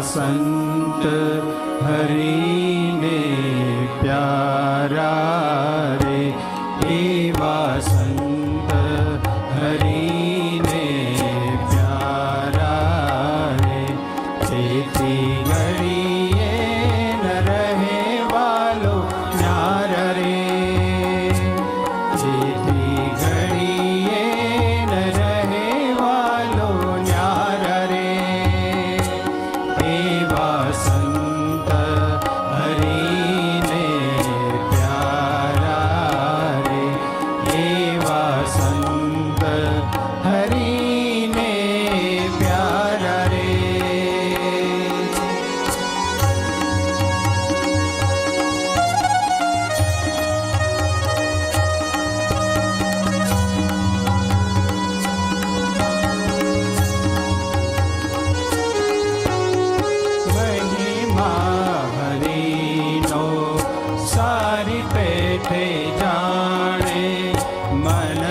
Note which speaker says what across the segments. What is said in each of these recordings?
Speaker 1: संत हरि ने प्यारा रे, एवा संत हरि ने प्यारा रे। चेती घड़िए न रहे वालो न्यार रे, चेती घड़िए न रहे वालो न्यार रे। एवा संत हरि ने प्यारा रे, एवा संत हरि ने प्यारा रे। महिमा हरि नो सारी पेठे जाने, मन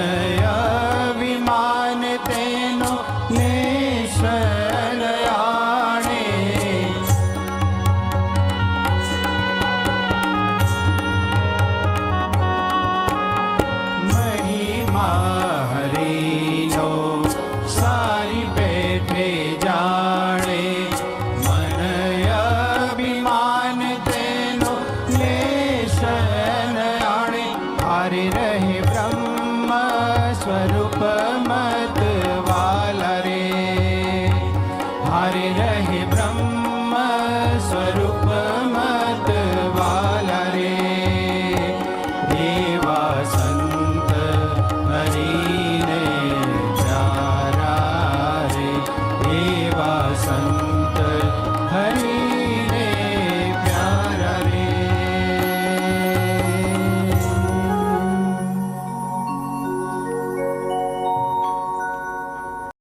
Speaker 1: अभिमान तेनो नेशन आणे। महिमा हरि नो सारी पेठे जाने, मन अभिमान तेनो नेशन आणे। हारे रहे ब्रह्म स्वरूप मत वाला रे, हारे रहे ब्रह्म स्वरूप